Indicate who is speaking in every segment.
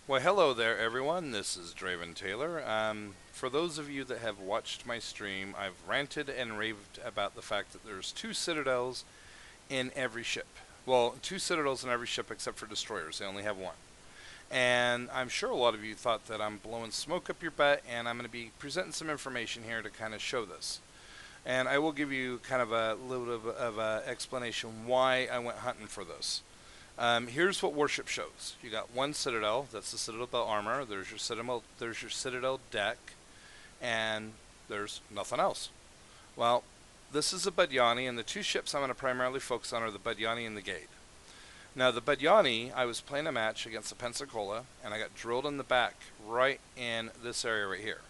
Speaker 1: Well, hello there, everyone. This is Draven Taylor. For those of you that have watched my stream, I've ranted and raved about the fact that there's two citadels in every ship. Well, two citadels in every ship except for destroyers. They only have one. And I'm sure a lot of you thought that I'm blowing smoke up your butt, and I'm going to be presenting some information here to kind of show this. And I will give you kind of a little bit of a explanation why I went hunting for this. Here's what Warship shows. You got one Citadel. That's the Citadel armor. There's your Citadel. There's your Citadel deck, and there's nothing else. Well, this is a Badyani, and the two ships I'm going to primarily focus on are the Badyani and the Gade. Now, the Badyani, I was playing a match against the Pensacola, and I got drilled in the back, right in this area right here.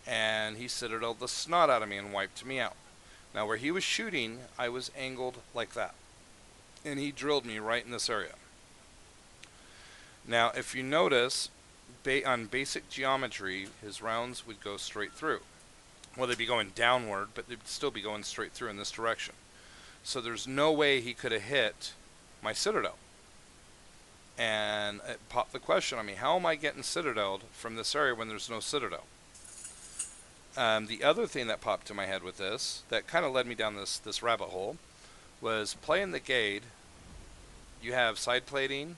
Speaker 1: And he Citadel'd the snot out of me and wiped me out. Now, where he was shooting, I was angled like that. And he drilled me right in this area. Now, if you notice, on basic geometry, his rounds would go straight through. Well, they'd be going downward, but they'd still be going straight through in this direction. So there's no way he could have hit my Citadel. And it popped the question on me, how am I getting Citadel'd from this area when there's no Citadel? The other thing that popped to my head with this, that kind of led me down this rabbit hole, was playing the Gade. You have side plating,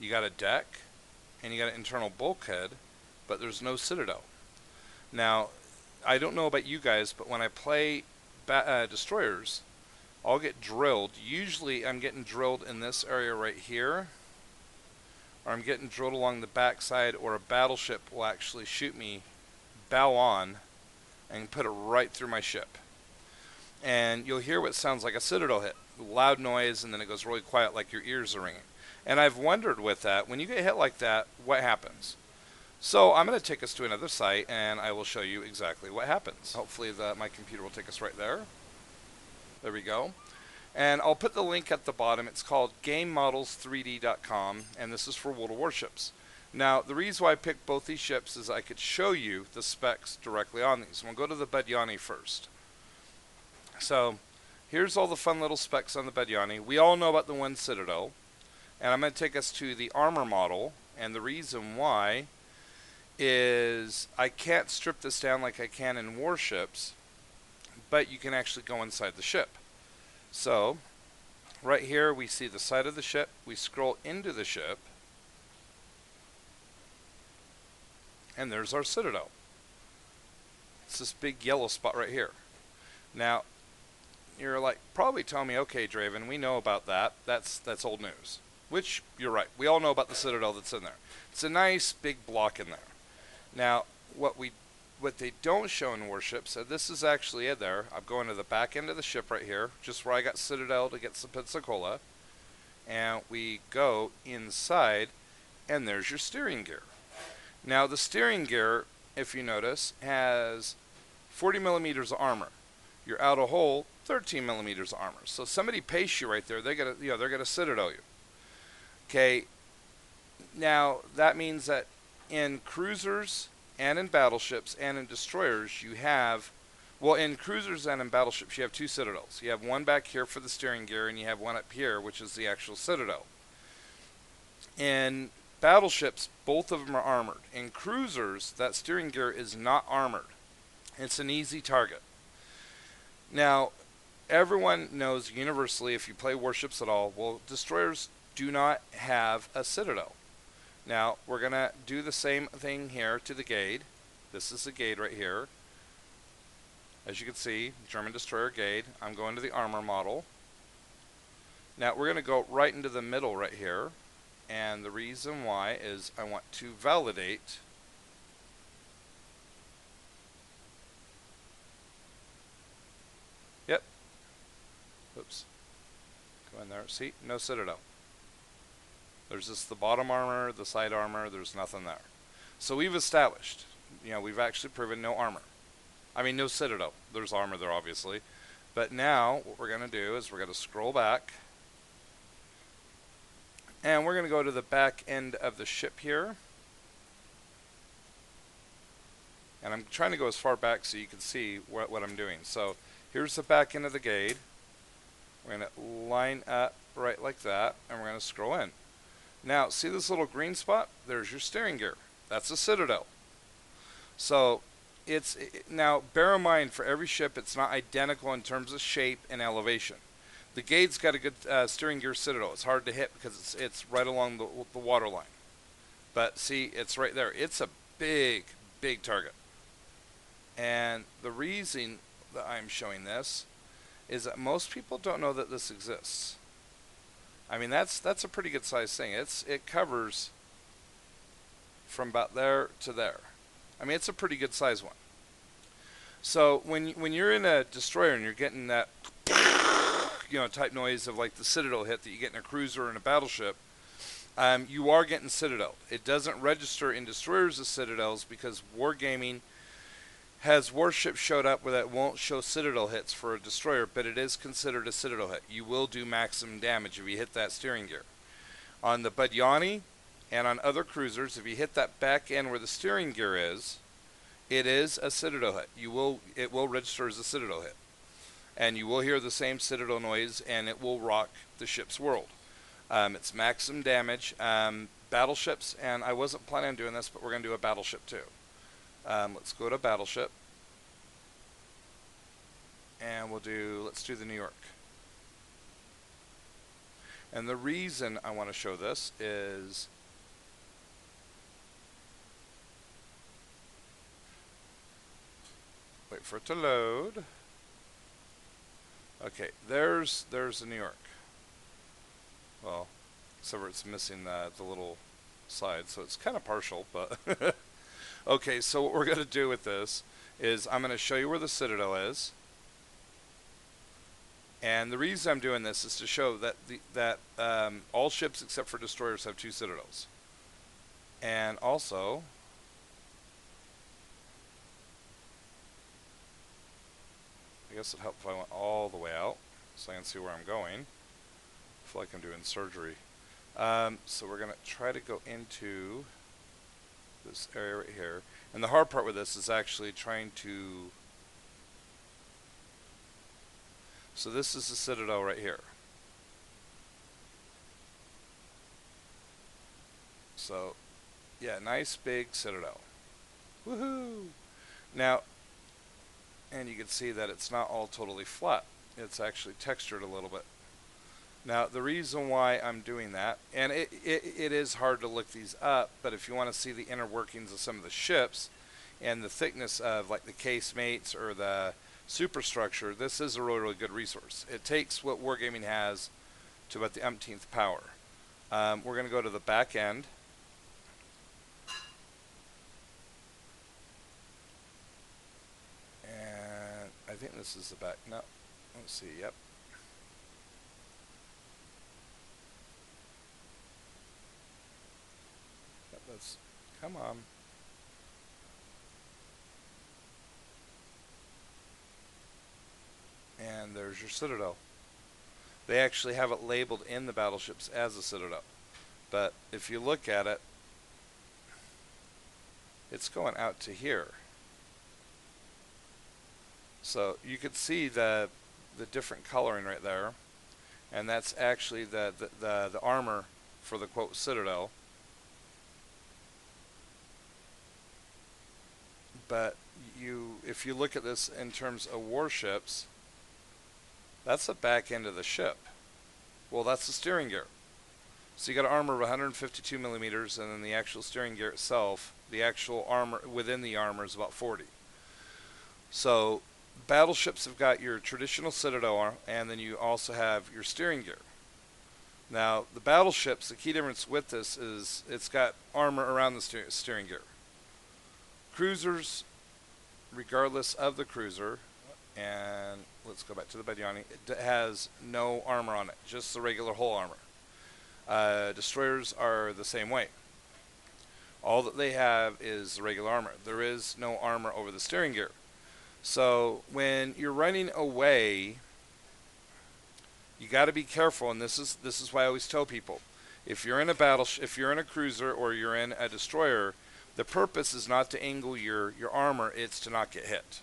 Speaker 1: you got a deck, and you got an internal bulkhead, but there's no Citadel. Now, I don't know about you guys, but when I play destroyers, I'll get drilled. Usually I'm getting drilled in this area right here, or I'm getting drilled along the backside, or a battleship will actually shoot me bow on and put it right through my ship. And you'll hear what sounds like a Citadel hit. Loud noise, and then it goes really quiet like your ears are ringing. And I've wondered with that, when you get hit like that, what happens? So I'm going to take us to another site, and I will show you exactly what happens. Hopefully my computer will take us right there. There we go. And I'll put the link at the bottom. It's called GameModels3D.com, and this is for World of Warships. Now, the reason why I picked both these ships is I could show you the specs directly on these. We'll go to the Badyani first. So, here's all the fun little specs on the Badyani. We all know about the one Citadel, and I'm going to take us to the armor model, and the reason why is I can't strip this down like I can in Warships, but you can actually go inside the ship. So, right here we see the side of the ship. We scroll into the ship, and there's our Citadel. It's this big yellow spot right here. Now, you're like probably telling me, okay, Draven, we know about that. That's old news. Which, you're right. We all know about the Citadel that's in there. It's a nice big block in there. Now, what they don't show in Warships, so this is actually in there. I'm going to the back end of the ship right here, just where I got Citadel to get some Pensacola. And we go inside, and there's your steering gear. Now, the steering gear, if you notice, has 40 millimeters of armor. You're out of hole, 13 millimeters of armor. So somebody pace you right there. They're gonna Citadel you. Okay. Now that means that in cruisers and in battleships and in destroyers you have, well, in cruisers and in battleships you have two Citadels. You have one back here for the steering gear, and you have one up here, which is the actual Citadel. In battleships, both of them are armored. In cruisers, that steering gear is not armored. It's an easy target. Now, everyone knows universally, if you play Warships at all, well, destroyers do not have a Citadel. Now, we're going to do the same thing here to the Gade. This is the Gade right here. As you can see, German destroyer Gade. I'm going to the armor model. Now, we're going to go right into the middle right here. And the reason why is I want to validate oops. Go in there. See? No Citadel. There's just the bottom armor, the side armor. There's nothing there. So we've established, we've actually proven no armor. I mean, no Citadel. There's armor there, obviously. But now, what we're going to do is we're going to scroll back. And we're going to go to the back end of the ship here. And I'm trying to go as far back so you can see what I'm doing. So, here's the back end of the Gade. We're going to line up right like that, and we're going to scroll in. Now, see this little green spot? There's your steering gear. That's a Citadel. So, now bear in mind for every ship, it's not identical in terms of shape and elevation. The Gate's got a good steering gear Citadel. It's hard to hit because it's right along the water line. But see, it's right there. It's a big, big target. And the reason that I'm showing this is that most people don't know that this exists. I mean, that's a pretty good sized thing. It covers from about there to there. I mean, it's a pretty good size one. So when you're in a destroyer and you're getting that type noise of like the Citadel hit that you get in a cruiser or in a battleship, you are getting Citadel. It doesn't register in destroyers as Citadels because Wargaming has warships showed up where that won't show Citadel hits for a destroyer, but it is considered a Citadel hit. You will do maximum damage if you hit that steering gear. On the Budyani and on other cruisers, if you hit that back end where the steering gear is, it is a Citadel hit. It will register as a Citadel hit. And you will hear the same Citadel noise, and it will rock the ship's world. It's maximum damage. Battleships, and I wasn't planning on doing this, but we're going to do a battleship too. Let's go to battleship. And let's do the New York. And the reason I want to show this is wait for it to load. Okay, there's the New York. Well, except for it's missing the little side, so it's kind of partial, but okay, so what we're going to do with this is I'm going to show you where the Citadel is. And the reason I'm doing this is to show that all ships except for destroyers have 2 Citadels. And also, I guess it'd help if I went all the way out so I can see where I'm going. I feel like I'm doing surgery. So we're going to try to go into this area right here. And the hard part with this is actually trying to... So this is the Citadel right here. So, yeah, nice big Citadel. Woohoo! Now, and you can see that it's not all totally flat. It's actually textured a little bit. Now, the reason why I'm doing that, and it is hard to look these up, but if you want to see the inner workings of some of the ships and the thickness of like the casemates or the superstructure, this is a really, really good resource. It takes what Wargaming has to about the umpteenth power. We're going to go to the back end. And I think this is the back. No, let's see. Yep. Let's come on. And there's your Citadel. They actually have it labeled in the battleships as a Citadel. But if you look at it, it's going out to here. So you could see the different coloring right there. And that's actually the armor for the quote Citadel. But if you look at this in terms of warships, that's the back end of the ship. Well, that's the steering gear. So you got an armor of 152 millimeters, and then the actual steering gear itself, the actual armor within the armor is about 40. So battleships have got your traditional Citadel, and then you also have your steering gear. Now, the battleships, the key difference with this is it's got armor around the steering gear. Cruisers, regardless of the cruiser, and let's go back to the Budyani, it has no armor on it, just the regular hull armor. Destroyers are the same way. All that they have is the regular armor. There is no armor over the steering gear. So when you're running away, you got to be careful, and this is why I always tell people, if you're in a if you're in a cruiser or you're in a destroyer, the purpose is not to angle your armor, it's to not get hit.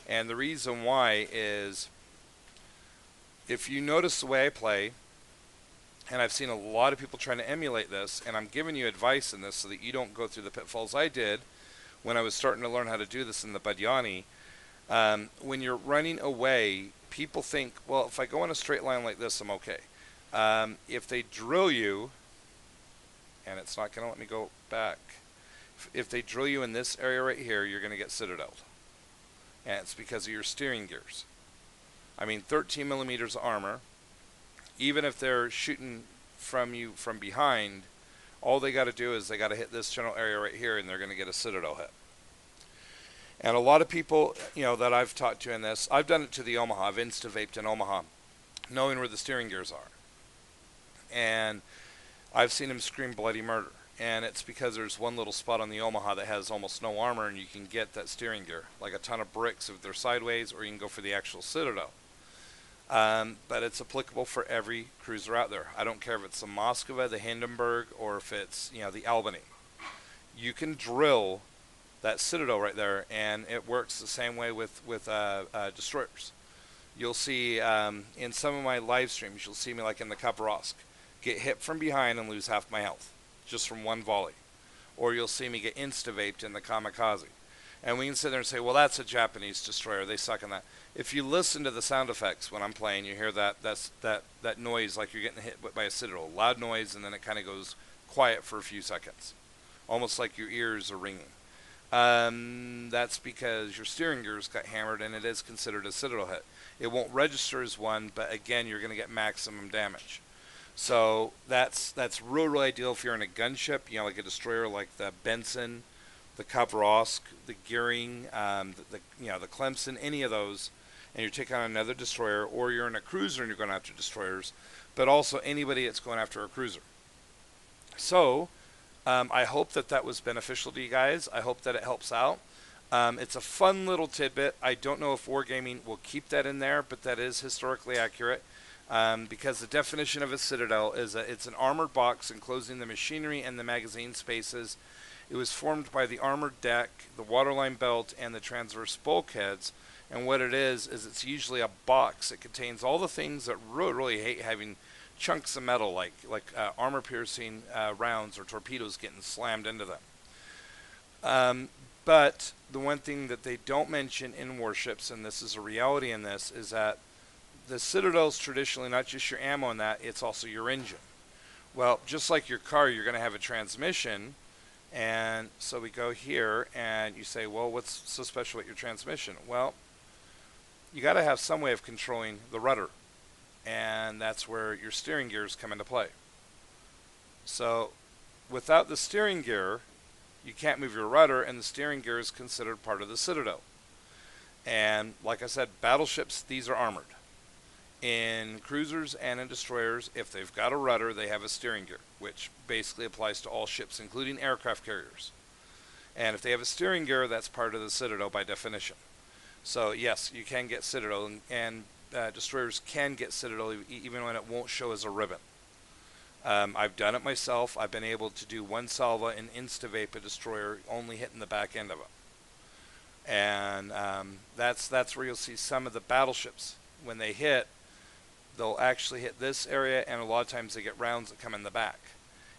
Speaker 1: And the reason why is, if you notice the way I play, And I've seen a lot of people trying to emulate this, and I'm giving you advice in this so that you don't go through the pitfalls I did when I was starting to learn how to do this in the Badyani. When you're running away, people think, well, if I go in a straight line like this, I'm okay. If they drill you, and it's not going to let me go back, if they drill you in this area right here, you're going to get Citadel'd. And it's because of your steering gears. I mean, 13 millimeters of armor, even if they're shooting from you from behind, all they got to do is they got to hit this general area right here, and they're going to get a Citadel hit. And a lot of people, that I've talked to in this, I've done it to the Omaha. I've insta-vaped in Omaha, knowing where the steering gears are. And I've seen them scream bloody murder. And it's because there's one little spot on the Omaha that has almost no armor, and you can get that steering gear, like a ton of bricks if they're sideways, or you can go for the actual Citadel. But it's applicable for every cruiser out there. I don't care if it's the Moskva, the Hindenburg, or if it's the Albany. You can drill that Citadel right there, and it works the same way with destroyers. You'll see in some of my live streams, you'll see me like in the Khabarovsk, get hit from behind and lose half my health just from one volley. Or you'll see me get insta-vaped in the Kamikaze. And we can sit there and say, well, that's a Japanese destroyer. They suck in that. If you listen to the sound effects when I'm playing, you hear that noise like you're getting hit by a Citadel. Loud noise, and then it kind of goes quiet for a few seconds. Almost like your ears are ringing. That's because your steering gears got hammered, and it is considered a Citadel hit. It won't register as one, but again, you're going to get maximum damage. So that's real ideal if you're in a gunship, like a destroyer like the Benson, the Khabarovsk, the Gearing, the Clemson, any of those, and you're taking on another destroyer, or you're in a cruiser and you're going after destroyers, but also anybody that's going after a cruiser. So I hope that was beneficial to you guys. I hope that it helps out. It's a fun little tidbit. I don't know if Wargaming will keep that in there, but that is historically accurate. Because the definition of a Citadel is it's an armored box enclosing the machinery and the magazine spaces. It was formed by the armored deck, the waterline belt, and the transverse bulkheads. And what it is it's usually a box that contains all the things that really hate having chunks of metal, like armor-piercing rounds or torpedoes getting slammed into them. But the one thing that they don't mention in warships, and this is a reality in this, is that the Citadel's traditionally not just your ammo in that, it's also your engine. Well, just like your car, you're going to have a transmission. And so we go here, and you say, well, what's so special about your transmission? Well, you got to have some way of controlling the rudder. And that's where your steering gears come into play. So without the steering gear, you can't move your rudder, and the steering gear is considered part of the Citadel. And like I said, battleships, these are armored. In cruisers and in destroyers, if they've got a rudder, they have a steering gear, which basically applies to all ships, including aircraft carriers. And if they have a steering gear, that's part of the Citadel by definition. So yes, you can get Citadel, and destroyers can get Citadel even when it won't show as a ribbon. I've done it myself. I've been able to do one salva and insta-vape a destroyer, only hitting the back end of it. And that's where you'll see some of the battleships. When they hit, they'll actually hit this area, and a lot of times they get rounds that come in the back.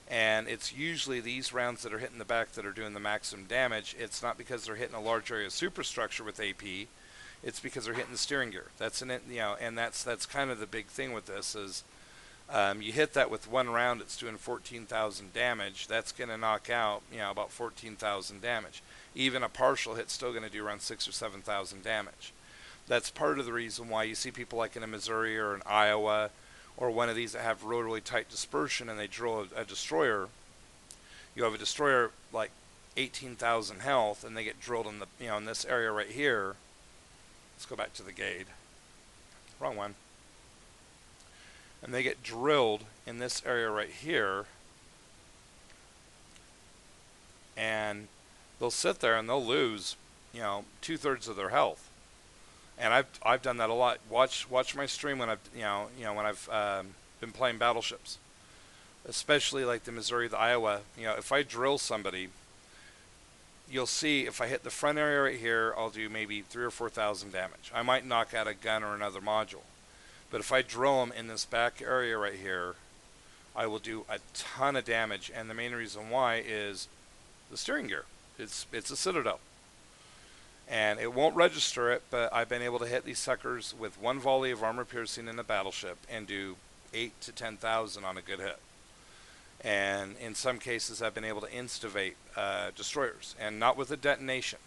Speaker 1: And it's usually these rounds that are hitting the back that are doing the maximum damage. It's not because they're hitting a large area of superstructure with AP. It's because they're hitting the steering gear. That's and that's kind of the big thing with this is you hit that with one round, it's doing 14,000 damage. That's going to knock out about 14,000 damage. Even a partial hit's still going to do around 6,000 or 7,000 damage. That's part of the reason why you see people like in a Missouri or an Iowa or one of these that have really tight dispersion and they drill a destroyer. You have a destroyer like 18,000 health and they get drilled in the in this area right here. Let's go back to the Gade. Wrong one. And they get drilled in this area right here. And they'll sit there and they'll lose, 2/3 of their health. And I've done that a lot. Watch my stream when when I've been playing battleships, especially like the Missouri, the Iowa. If I drill somebody, you'll see if I hit the front area right here, I'll do maybe 3,000 or 4,000 damage. I might knock out a gun or another module, but if I drill them in this back area right here, I will do a ton of damage, and the main reason why is the steering gear. It's a Citadel, and it won't register it, but I've been able to hit these suckers with one volley of armor piercing in a battleship and do 8 to 10,000 on a good hit. And in some cases, I've been able to instivate destroyers, and not with a detonation.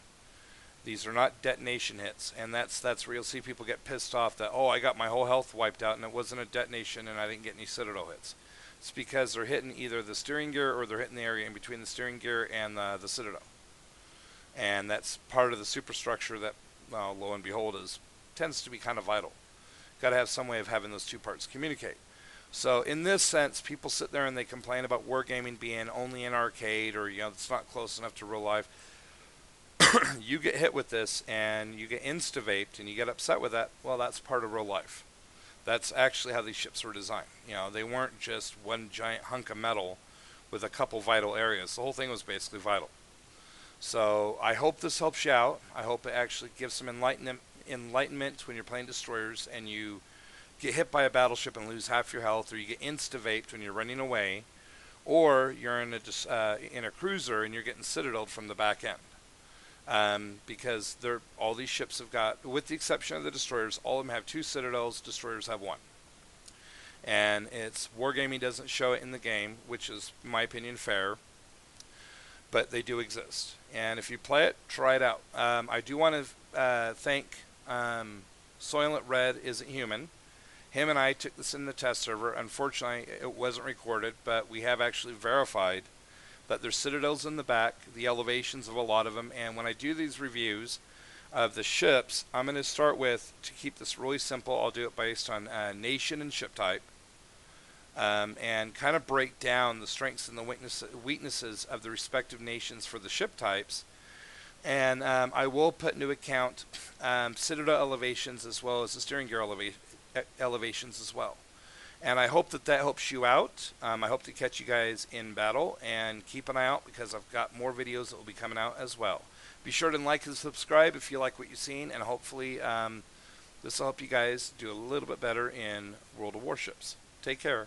Speaker 1: These are not detonation hits, and that's where you'll see people get pissed off that, oh, I got my whole health wiped out and it wasn't a detonation and I didn't get any Citadel hits. It's because they're hitting either the steering gear or they're hitting the area in between the steering gear and the Citadel. And that's part of the superstructure that, well, lo and behold, tends to be kind of vital. Got to have some way of having those two parts communicate. So in this sense, people sit there and they complain about wargaming being only in arcade, or it's not close enough to real life. You get hit with this and you get insta-vaped and you get upset with that. Well, that's part of real life. That's actually how these ships were designed. They weren't just one giant hunk of metal with a couple vital areas. The whole thing was basically vital. So I hope this helps you out. I hope it actually gives some enlightenment when you're playing destroyers and you get hit by a battleship and lose half your health, or you get insta-vaped when you're running away, or you're in a cruiser and you're getting citadeled from the back end. Because all these ships have got, with the exception of the destroyers, all of them have 2 citadels, destroyers have 1. And wargaming doesn't show it in the game, which is, in my opinion, fair, but they do exist. And if you play it, try it out. I do want to thank Soylent Red Isn't Human. Him and I took this in the test server. Unfortunately, it wasn't recorded, but we have actually verified that there's citadels in the back, the elevations of a lot of them, and when I do these reviews of the ships, I'm going to start with, to keep this really simple, I'll do it based on nation and ship type, and kind of break down the strengths and the weaknesses of the respective nations for the ship types. And I will put into account citadel elevations as well as the steering gear elevations as well. And I hope that helps you out. I hope to catch you guys in battle, and keep an eye out because I've got more videos that will be coming out as well. Be sure to like and subscribe if you like what you've seen, and hopefully this will help you guys do a little bit better in World of Warships. Take care.